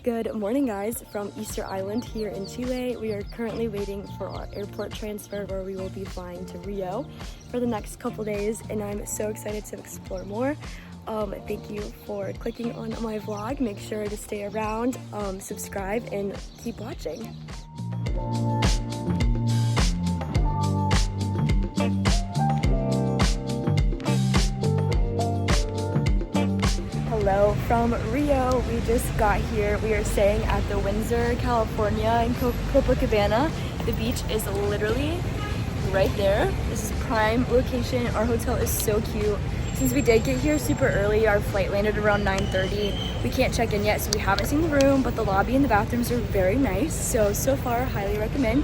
Good morning, guys, from Easter Island here in Chile. We are currently waiting for our airport transfer where we will be flying to Rio for the next couple days, and I'm so excited to explore more. Thank you for clicking on my vlog. Make sure to stay around, subscribe, and keep watching. Hello from Rio. We just got here. We are staying at the Windsor, California in Copacabana. The beach is literally right there. This is prime location. Our hotel is so cute. Since we did get here super early, our flight landed around 9:30. We can't check in yet, so we haven't seen the room, but the lobby and the bathrooms are very nice. So far, highly recommend.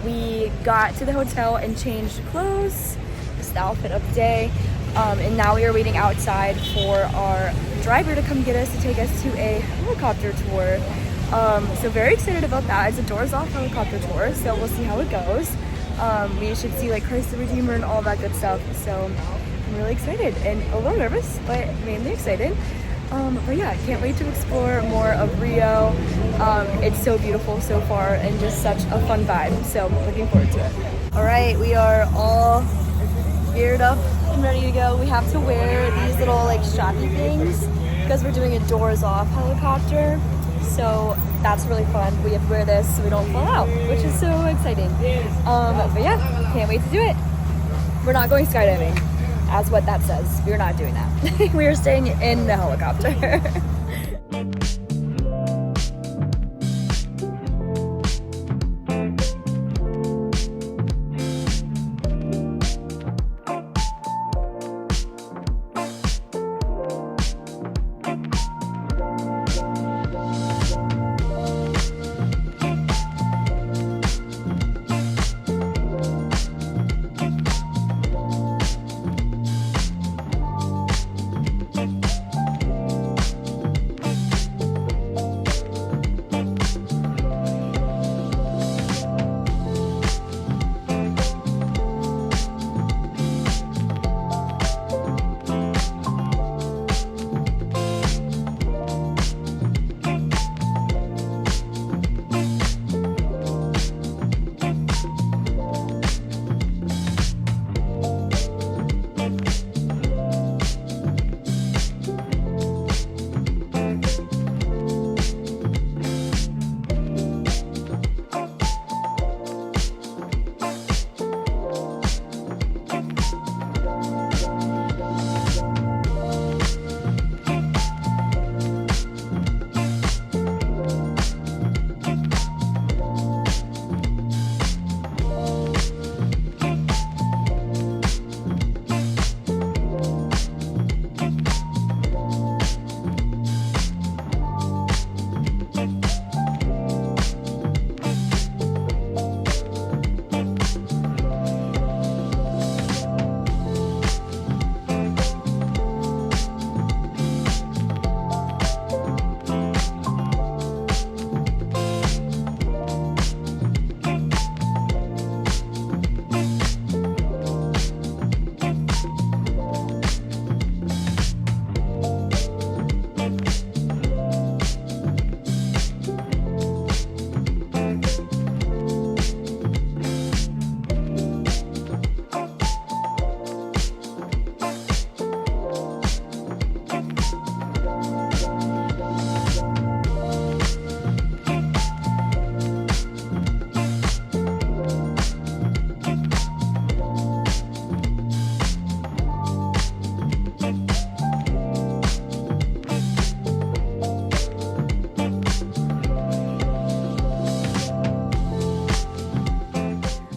We got to the hotel and changed clothes. This is the outfit of the day. And now we are waiting outside for our driver to come get us to take us to a helicopter tour. So very excited about that. It's a doors off helicopter tour, so we'll see how it goes. We should see like Christ the Redeemer and all that good stuff. So I'm really excited and a little nervous, but mainly excited. But yeah, can't wait to explore more of Rio. It's so beautiful so far and just such a fun vibe. So looking forward to it. All right, we are all geared up and ready to go. We have to wear these little like strappy things because we're doing a doors off helicopter. So that's really fun. We have to wear this so we don't fall out, which is so exciting. But yeah, can't wait to do it. We're not going skydiving, as what that says. We're not doing that. We are staying in the helicopter.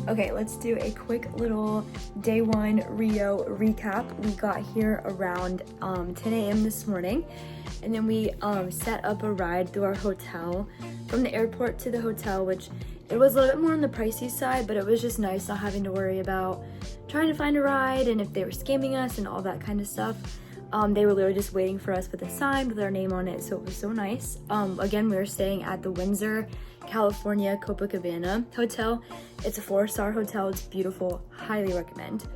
Okay, let's do a quick little day one Rio recap. We got here around 10 a.m. this morning, and then we set up a ride through our hotel from the airport to the hotel, which it was a little bit more on the pricey side, but it was just nice not having to worry about trying to find a ride and if they were scamming us and all that kind of stuff. They were literally just waiting for us with a sign with our name on it, so it was so nice. Again, we were staying at the Windsor, California Copacabana hotel. It's a 4-star hotel. It's beautiful. Highly recommend.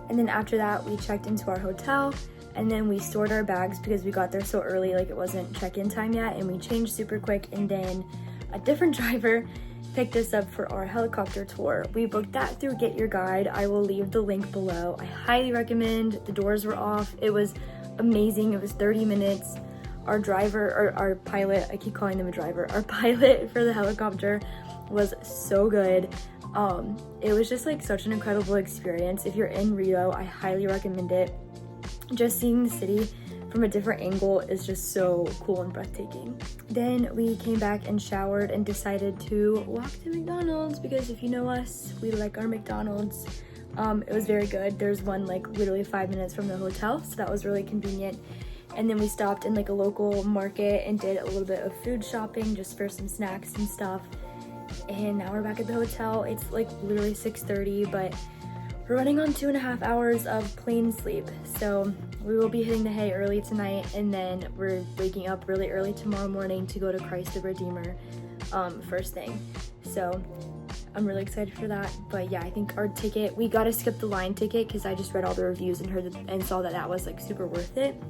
And then after that, we checked into our hotel, and then we stored our bags because we got there so early, like it wasn't check-in time yet, and we changed super quick, and then a different driver picked us up for our helicopter tour. We booked that through Get Your Guide. I will leave the link below. I highly recommend. The doors were off. It was amazing. It was 30 minutes. Our driver, or our pilot, I keep calling them a driver, our pilot for the helicopter was so good. It was just like such an incredible experience. If you're in Rio, I highly recommend it. Just seeing the city from a different angle is just so cool and breathtaking. Then we came back and showered and decided to walk to McDonald's because if you know us, we like our McDonald's. It was very good. There's one like literally 5 minutes from the hotel, so that was really convenient. And then we stopped in like a local market and did a little bit of food shopping just for some snacks and stuff. And now we're back at the hotel. It's like literally 6:30, but we're running on 2.5 hours of plane sleep. So we will be hitting the hay early tonight, and then we're waking up really early tomorrow morning to go to Christ the Redeemer first thing. So I'm really excited for that. But yeah, I think our ticket, we gotta skip the line ticket because I just read all the reviews and heard and saw that was like super worth it.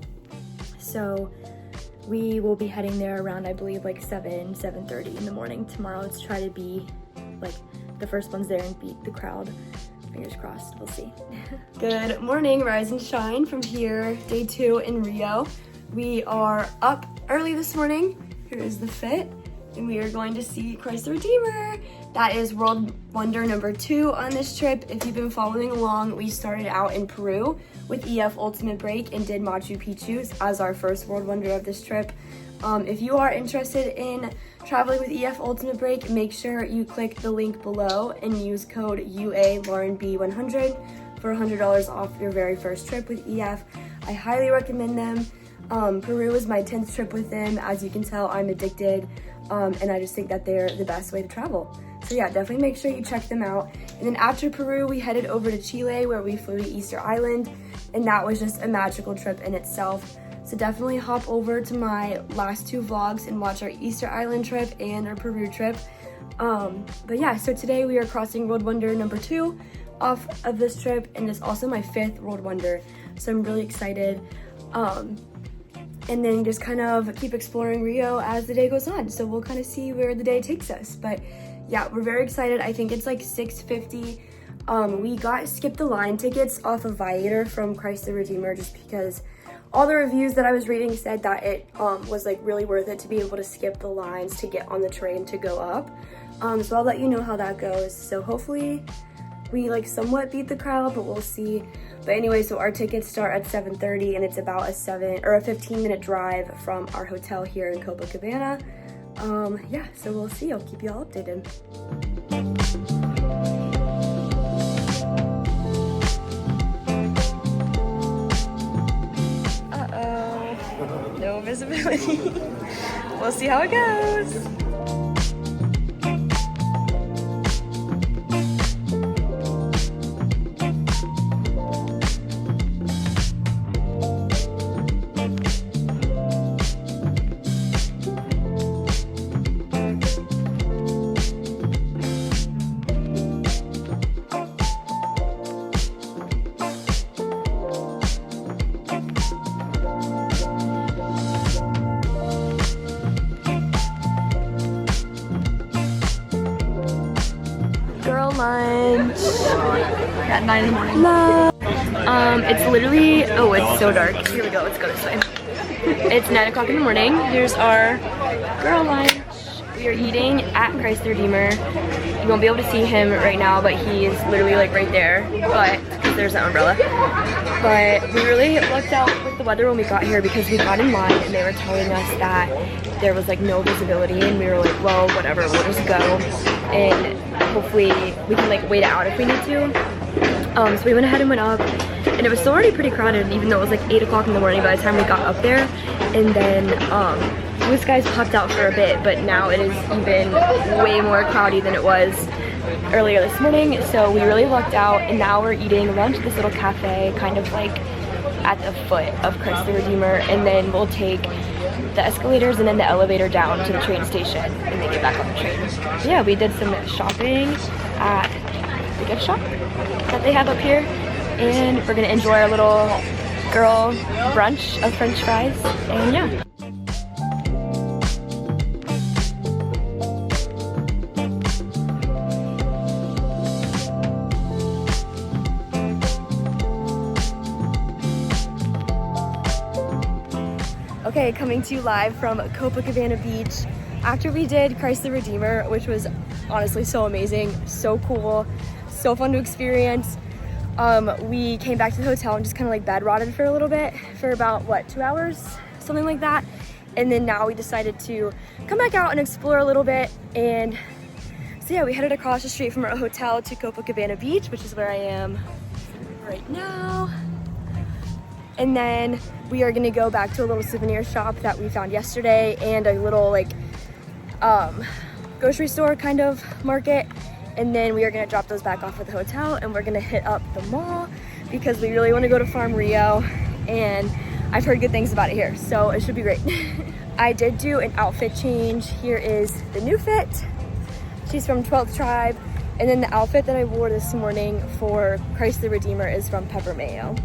So we will be heading there around, I believe, like 7:30 in the morning tomorrow to try to be like the first ones there and beat the crowd. Fingers crossed, we'll see. Good morning, rise and shine from here, day 2 in Rio. We are up early this morning. Here is the fit, and we are going to see Christ the Redeemer. That is World Wonder number 2 on this trip. If you've been following along, we started out in Peru with EF Ultimate Break and did Machu Picchu as our first World Wonder of this trip. If you are interested in traveling with EF Ultimate Break, make sure you click the link below and use code UALaurenB100 for $100 off your very first trip with EF. I highly recommend them. Peru is my 10th trip with them. As you can tell, I'm addicted, and I just think that they're the best way to travel. So yeah, definitely make sure you check them out. And then after Peru, we headed over to Chile where we flew to Easter Island, and that was just a magical trip in itself. So definitely hop over to my last 2 vlogs and watch our Easter Island trip and our Peru trip. But yeah, so today we are crossing World Wonder number 2 off of this trip, and it's also my 5th World Wonder. So I'm really excited. And then just kind of keep exploring Rio as the day goes on. So we'll kind of see where the day takes us. But yeah, we're very excited. I think it's like 6:50. We got skip the line tickets off of Viator from Christ the Redeemer just because all the reviews that I was reading said that it was like really worth it to be able to skip the lines to get on the train to go up. So I'll let you know how that goes. So hopefully we like somewhat beat the crowd, but we'll see. But anyway, so our tickets start at 7:30 and it's about a 15-minute drive from our hotel here in Copacabana. Yeah, so we'll see. I'll keep you all updated. No visibility. We'll see how it goes. Lunch at 9 in the morning. It's literally, oh, it's so dark. Here we go, let's go this way. It's 9 o'clock in the morning. Here's our girl lunch. We are eating at Christ the Redeemer. You won't be able to see him right now, but he's literally like right there, but because there's an umbrella. But we really lucked out with the weather when we got here because we got in line and they were telling us that there was like no visibility, and we were like, well, whatever, we'll just go. And hopefully we can like wait it out if we need to. So we went ahead and went up, and it was still already pretty crowded even though it was like 8 o'clock in the morning by the time we got up there. And then blue skies popped out for a bit, but now it is even way more cloudy than it was earlier this morning. So we really lucked out, and now we're eating lunch at this little cafe kind of like at the foot of Christ the Redeemer, and then we'll take the escalators and then the elevator down to the train station and then get back on the train. Yeah, we did some shopping at the gift shop that they have up here, and we're gonna enjoy our little girl brunch of French fries, and yeah. Okay, coming to you live from Copacabana Beach. After we did Christ the Redeemer, which was honestly so amazing, so cool, so fun to experience, we came back to the hotel and just kind of like bed rotted for a little bit, for about, what, 2 hours? Something like that. And then now we decided to come back out and explore a little bit. And so yeah, we headed across the street from our hotel to Copacabana Beach, which is where I am right now. And then we are gonna go back to a little souvenir shop that we found yesterday and a little like grocery store kind of market. And then we are gonna drop those back off at the hotel and we're gonna hit up the mall because we really wanna go to Farm Rio and I've heard good things about it here, so it should be great. I did do an outfit change. Here is the new fit. She's from 12th Tribe. And then the outfit that I wore this morning for Christ the Redeemer is from Pepper Mayo.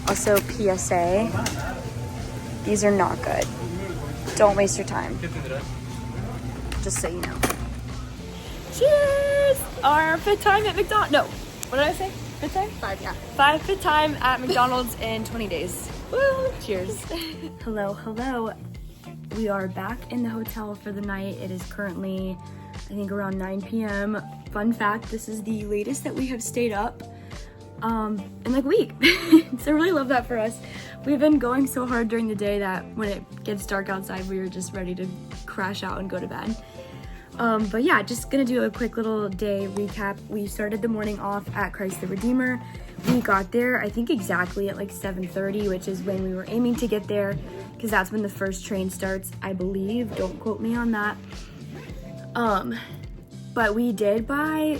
Also, PSA, these are not good. Don't waste your time. Just so you know. Cheers! Our 5th time at McDonald's. No, what did I say? 5th time? 5, yeah. 5th time at McDonald's in 20 days. Woo! Cheers. Hello, hello. We are back in the hotel for the night. It is currently, I think, around 9 p.m. Fun fact, this is the latest that we have stayed up in like a week. So I really love that for us. We've been going so hard during the day that when it gets dark outside, we were just ready to crash out and go to bed. But yeah, just gonna do a quick little day recap. We started the morning off at Christ the Redeemer. We got there, I think exactly at like 7:30, which is when we were aiming to get there, because that's when the first train starts, I believe. Don't quote me on that. But we did buy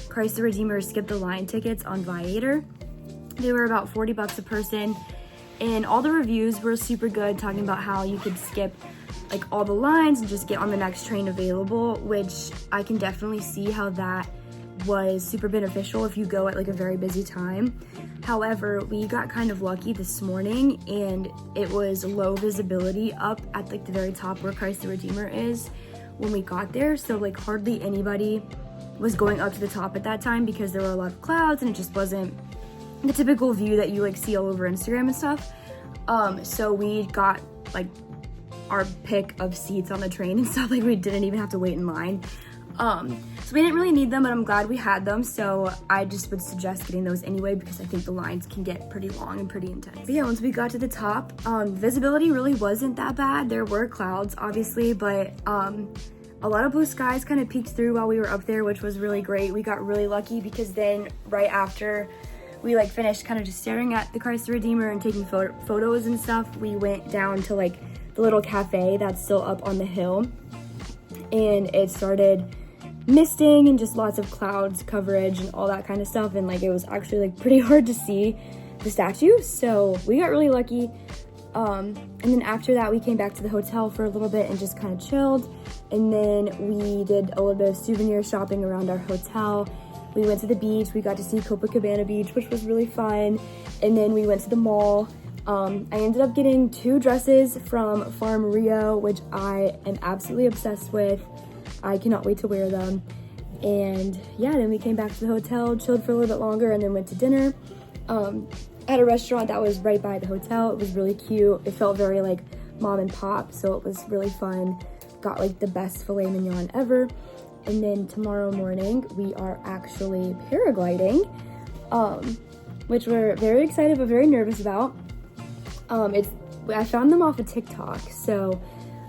Christ the Redeemer skip the line tickets on Viator. They were about $40 a person, and all the reviews were super good, talking about how you could skip like all the lines and just get on the next train available, which I can definitely see how that was super beneficial if you go at like a very busy time. However, we got kind of lucky this morning and it was low visibility up at like the very top where Christ the Redeemer is when we got there, so like hardly anybody was going up to the top at that time because there were a lot of clouds and it just wasn't the typical view that you like see all over Instagram and stuff. So we got like our pick of seats on the train and stuff, like we didn't even have to wait in line. So we didn't really need them, but I'm glad we had them, so I just would suggest getting those anyway because I think the lines can get pretty long and pretty intense. But yeah, once we got to the top, visibility really wasn't that bad. There were clouds obviously, but a lot of blue skies kind of peeked through while we were up there, which was really great. We got really lucky because then right after we like finished kind of just staring at the Christ the Redeemer and taking photos and stuff, we went down to like the little cafe that's still up on the hill, and it started misting and just lots of clouds coverage and all that kind of stuff, and like it was actually like pretty hard to see the statue, so we got really lucky. And then after that we came back to the hotel for a little bit and just kind of chilled, and then we did a little bit of souvenir shopping around our hotel. We went to the beach, we got to see Copacabana Beach, which was really fun, and then we went to the mall. I ended up getting 2 dresses from Farm Rio, which I am absolutely obsessed with. I cannot wait to wear them. And yeah, then we came back to the hotel, chilled for a little bit longer, and then went to dinner at a restaurant that was right by the hotel. It was really cute. It felt very like mom and pop, so it was really fun. Got like the best filet mignon ever. And then tomorrow morning we are actually paragliding, which we're very excited but very nervous about. I found them off of TikTok, so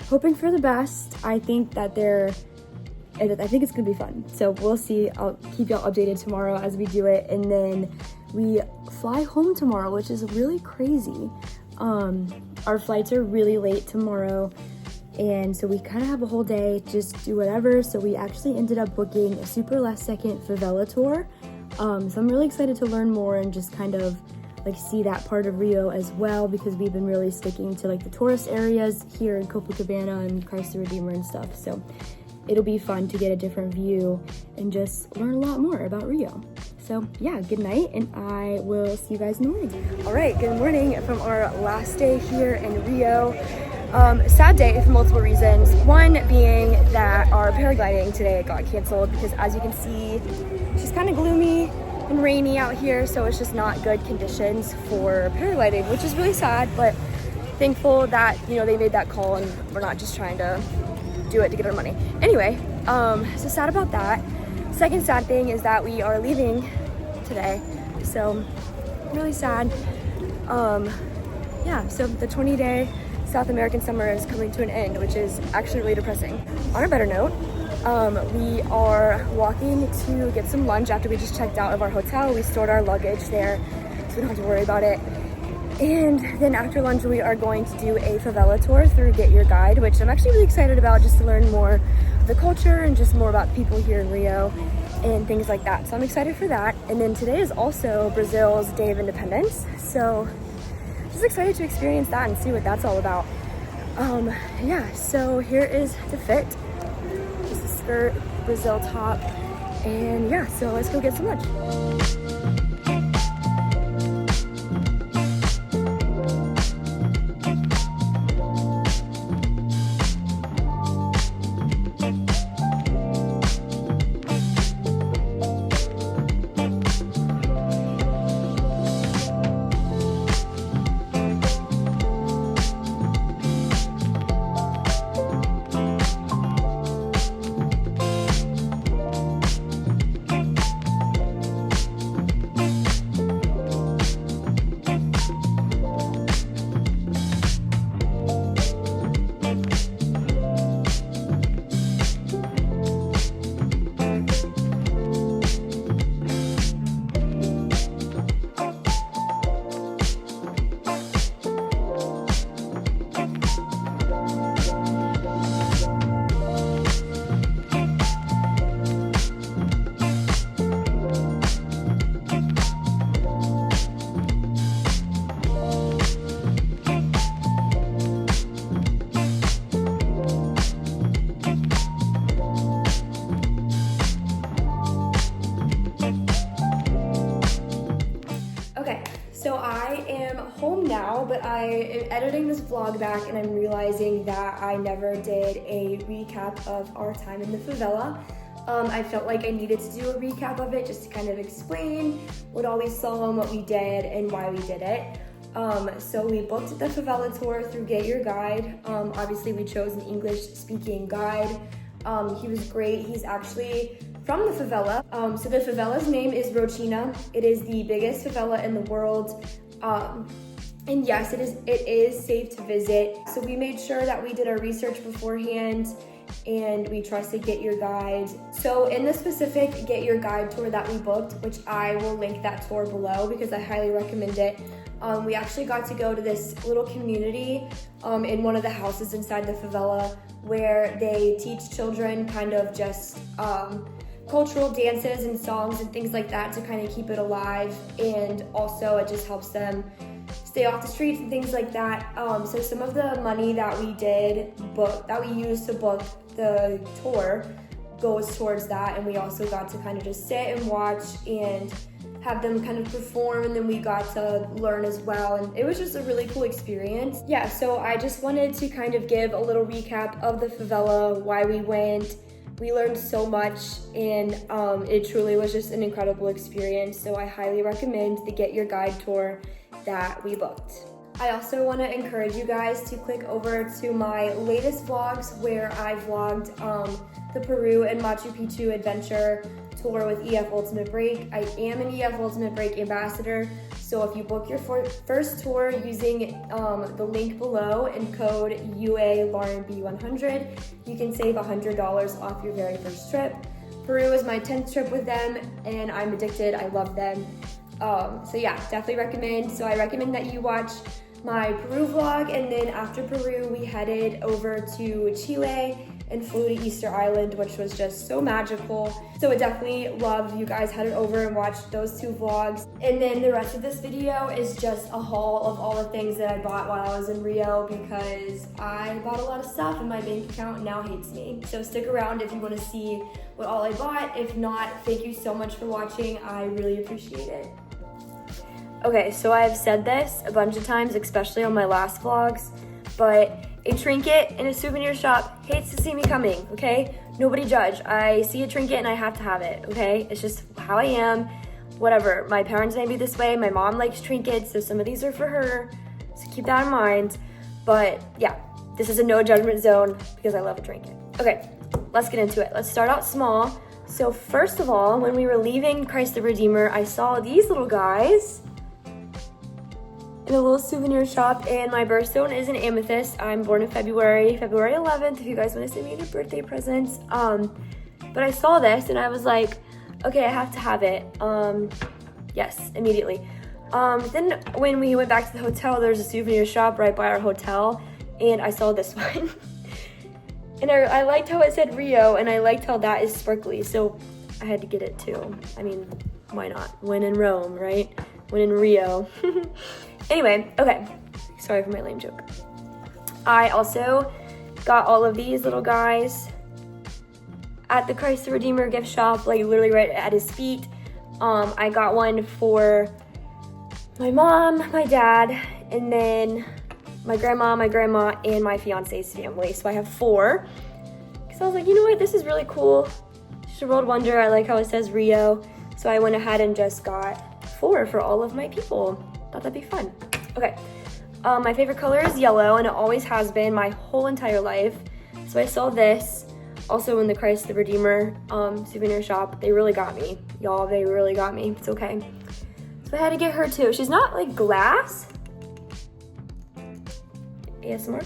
hoping for the best. I think it's gonna be fun, so we'll see. I'll keep y'all updated tomorrow as we do it, and then we fly home tomorrow, which is really crazy. Our flights are really late tomorrow. And so we kind of have a whole day, just do whatever. So we actually ended up booking a super last second favela tour. So I'm really excited to learn more and just kind of like see that part of Rio as well, because we've been really sticking to like the tourist areas here in Copacabana and Christ the Redeemer and stuff. So it'll be fun to get a different view and just learn a lot more about Rio. So yeah, good night, and I will see you guys in the morning. All right, good morning from our last day here in Rio. Sad day for multiple reasons. One being that our paragliding today got canceled because, as you can see, it's just kind of gloomy and rainy out here, so it's just not good conditions for paragliding, which is really sad, but thankful that, you know, they made that call and we're not just trying to do it to get our money. Anyway, so sad about that. Second sad thing is that we are leaving today, so really sad. Yeah, so the 20-day South American summer is coming to an end, which is actually really depressing. On a better note, we are walking to get some lunch after we just checked out of our hotel. We stored our luggage there, so we don't have to worry about it. And then after lunch, we are going to do a favela tour through Get Your Guide, which I'm actually really excited about, just to learn more of the culture and just more about people here in Rio and things like that. So I'm excited for that. And then today is also Brazil's Day of Independence, so just excited to experience that and see what that's all about. Yeah, so here is the fit. Just a skirt, Brazil top, and yeah, so let's go get some lunch. So I am home now, but I am editing this vlog back and I'm realizing that I never did a recap of our time in the favela. I felt like I needed to do a recap of it just to kind of explain what all we saw and what we did and why we did it. So we booked the favela tour through Get Your Guide. Obviously we chose an English speaking guide. He was great. He's actually from the favela. So the favela's name is Rochina. It is the biggest favela in the world. And yes, it is safe to visit. So we made sure that we did our research beforehand and we trusted Get Your Guide. So in the specific Get Your Guide tour that we booked, which I will link that tour below because I highly recommend it, we actually got to go to this little community in one of the houses inside the favela where they teach children kind of just cultural dances and songs and things like that to kind of keep it alive, and also it just helps them stay off the streets and things like that. So some of the money that we used to book the tour goes towards that, and we also got to kind of just sit and watch and have them kind of perform, and then we got to learn as well, and it was just a really cool experience. Yeah, so I just wanted to kind of give a little recap of the favela, why we went. We learned so much, and it truly was just an incredible experience, so I highly recommend the Get Your Guide tour that we booked. I also want to encourage you guys to click over to my latest vlogs where I vlogged the Peru and Machu Picchu adventure tour with EF Ultimate Break. I am an EF Ultimate Break ambassador, so if you book your first tour using the link below and code UALaurenB100, you can save $100 off your very first trip. Peru is my 10th trip with them, and I'm addicted. I love them. So yeah, definitely recommend. So I recommend that you watch my Peru vlog, and then after Peru, we headed over to Chile and flew to Easter Island, which was just so magical. So I definitely love you guys headed over and watched those 2 vlogs. And then the rest of this video is just a haul of all the things that I bought while I was in Rio, because I bought a lot of stuff and my bank account now hates me. So stick around if you want to see what all I bought. If not, thank you so much for watching. I really appreciate it. Okay, so I've said this a bunch of times, especially on my last vlogs, but a trinket in a souvenir shop hates to see me coming, okay? Nobody judge. I see a trinket and I have to have it, okay? It's just how I am, whatever. My parents made me this way. My mom likes trinkets, so some of these are for her, so keep that in mind. But yeah, this is a no judgment zone because I love a trinket. Okay, let's get into it. Let's start out small. So first of all, when we were leaving Christ the Redeemer, I saw these little guys in a little souvenir shop, and my birthstone is an amethyst. I'm born in February 11th, if you guys want to send me any birthday presents. But I saw this and I was like, okay, I have to have it. Yes, immediately. Then when we went back to the hotel, there's a souvenir shop right by our hotel, and I saw this one. And I liked how it said Rio, and I liked how that is sparkly, so I had to get it too. I mean, why not? When in Rome, right? When in Rio. Anyway, okay, sorry for my lame joke. I also got all of these little guys at the Christ the Redeemer gift shop, like literally right at his feet. I got one for my mom, my dad, and then my grandma, and my fiance's family. So I have 4. Because I was like, you know what, this is really cool. Just a world wonder. I like how it says Rio. So I went ahead and just got 4 for all of my people. Thought that'd be fun. Okay, my favorite color is yellow, and it always has been my whole entire life. So I saw this also in the Christ the Redeemer souvenir shop. They really got me, y'all. They really got me. It's okay. So I had to get her too. She's not like glass. ASMR?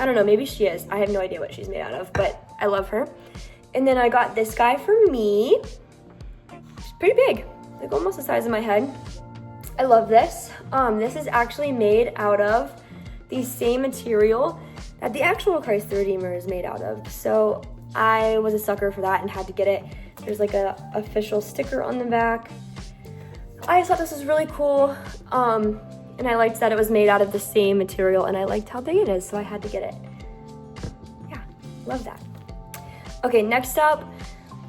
I don't know, maybe she is. I have no idea what she's made out of, but I love her. And then I got this guy for me. It's pretty big, like almost the size of my head. I love this. This is actually made out of the same material that the actual Christ the Redeemer is made out of. So I was a sucker for that and had to get it. There's like a official sticker on the back. I just thought this was really cool. And I liked that it was made out of the same material, and I liked how big it is, so I had to get it. Yeah, love that. Okay, next up,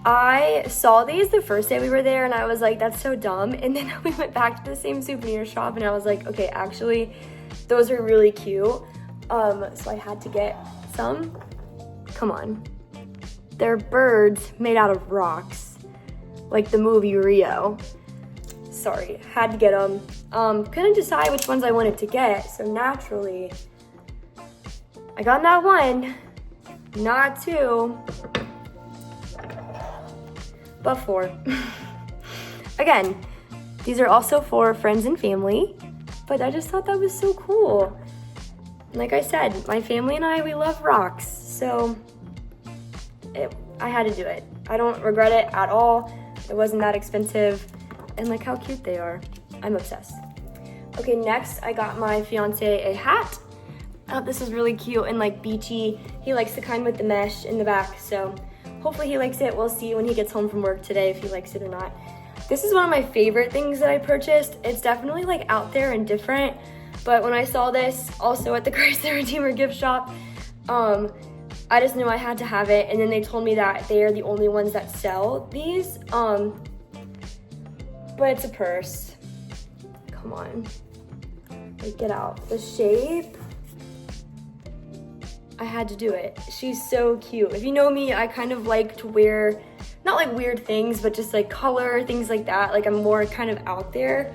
I saw these the first day we were there, and I was like, that's so dumb. And then we went back to the same souvenir shop, and I was like, okay, actually, those are really cute. So I had to get some. Come on. They're birds made out of rocks, like the movie Rio. Sorry, had to get them. Couldn't decide which ones I wanted to get, so naturally, I got not 1, not 2, but 4. Again, these are also for friends and family, but I just thought that was so cool. Like I said, my family and I, we love rocks, so I had to do it. I don't regret it at all. It wasn't that expensive, and look how cute they are. I'm obsessed. Okay, next I got my fiance a hat. This is really cute and like beachy. He likes the kind with the mesh in the back, so hopefully he likes it. We'll see when he gets home from work today if he likes it or not. This is one of my favorite things that I purchased. It's definitely like out there and different, but when I saw this also at the Christ the Redeemer gift shop, I just knew I had to have it, and then they told me that they are the only ones that sell these. But it's a purse. Come on. Like, get out. The shape, I had to do it. She's so cute. If you know me, I kind of like to wear, not like weird things, but just like color, things like that. Like I'm more kind of out there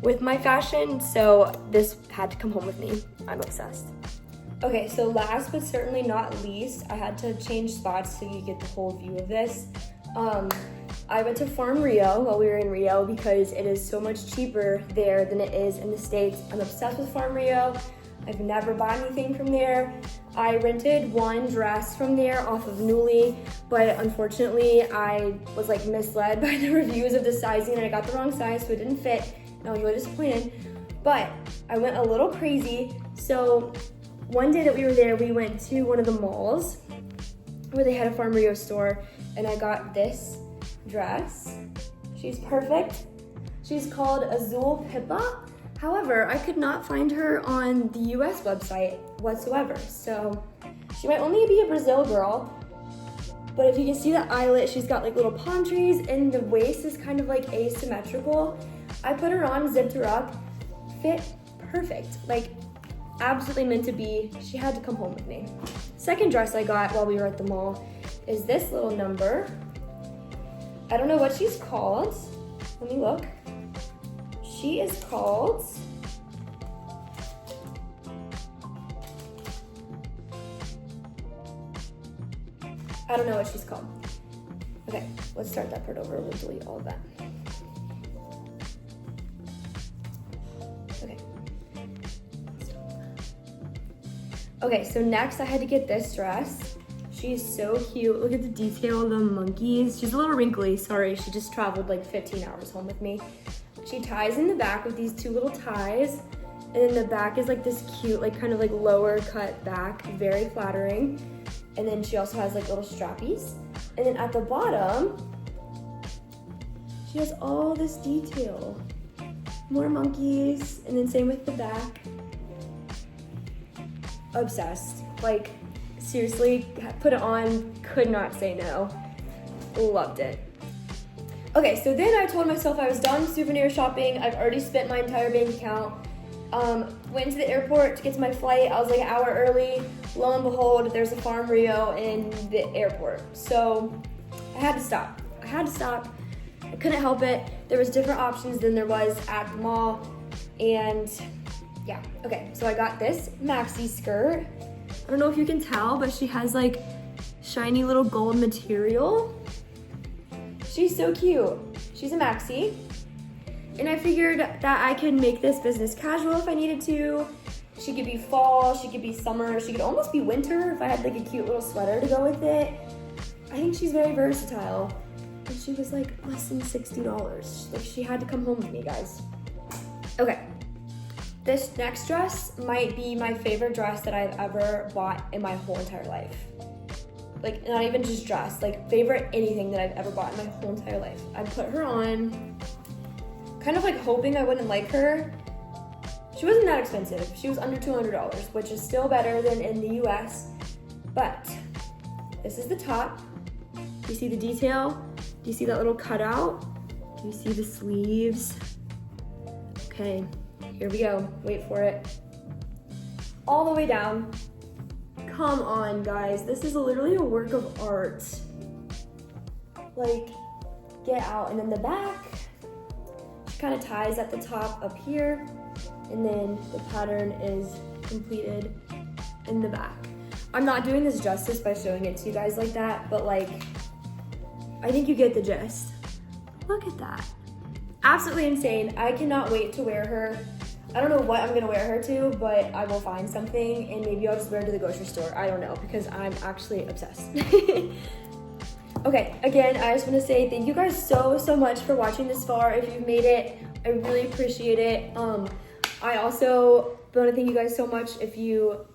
with my fashion, so this had to come home with me. I'm obsessed. Okay, so last but certainly not least, I had to change spots so you get the whole view of this. I went to Farm Rio while we were in Rio because it is so much cheaper there than it is in the States. I'm obsessed with Farm Rio. I've never bought anything from there. I rented one dress from there off of Nuuly, but unfortunately I was like misled by the reviews of the sizing and I got the wrong size, so it didn't fit, and I was really disappointed. But I went a little crazy. So one day that we were there, we went to one of the malls where they had a Farm Rio store, and I got this dress. She's perfect. She's called Azul Pippa. However, I could not find her on the US website whatsoever. So she might only be a Brazil girl, but if you can see the eyelet, she's got like little palm trees, and the waist is kind of like asymmetrical. I put her on, zipped her up, fit perfect, like absolutely meant to be. She had to come home with me. Second dress I got while we were at the mall is this little number. I don't know what she's called. Let me look. She is called, I don't know what she's called. Okay, let's start that part over. We'll delete all of that. Okay. Okay, so next I had to get this dress. She's so cute. Look at the detail of the monkeys. She's a little wrinkly, sorry. She just traveled like 15 hours home with me. She ties in the back with these two little ties, and then the back is like this cute, like kind of like lower cut back, very flattering. And then she also has like little strappies. And then at the bottom, she has all this detail. More monkeys, and then same with the back. Obsessed. Like, seriously, put it on, could not say no. Loved it. Okay, so then I told myself I was done souvenir shopping. I've already spent my entire bank account. Went to the airport to get to my flight. I was like an hour early. Lo and behold, there's a Farm Rio in the airport. So I had to stop. I couldn't help it. There was different options than there was at the mall. And yeah, okay, so I got this maxi skirt. I don't know if you can tell, but she has like shiny little gold material. She's so cute. She's a maxi. And I figured that I could make this business casual if I needed to. She could be fall, she could be summer, she could almost be winter if I had like a cute little sweater to go with it. I think she's very versatile. And she was like less than $60. Like, she had to come home with me, guys. Okay. This next dress might be my favorite dress that I've ever bought in my whole entire life. Like, not even just dress, like favorite anything that I've ever bought in my whole entire life. I put her on, kind of like hoping I wouldn't like her. She wasn't that expensive. She was under $200, which is still better than in the US. But this is the top. Do you see the detail? Do you see that little cutout? Do you see the sleeves? Okay, here we go. Wait for it. All the way down. Come on, guys. This is literally a work of art. Like, get out. And then the back, she kind of ties at the top up here, and then the pattern is completed in the back. I'm not doing this justice by showing it to you guys like that, but like, I think you get the gist. Look at that. Absolutely insane. I cannot wait to wear her. I don't know what I'm gonna wear her to, but I will find something, and maybe I'll just wear her to the grocery store. I don't know, because I'm actually obsessed. Okay, again, I just wanna say thank you guys so much for watching this far. If you've made it, I really appreciate it. I also wanna thank you guys so much if you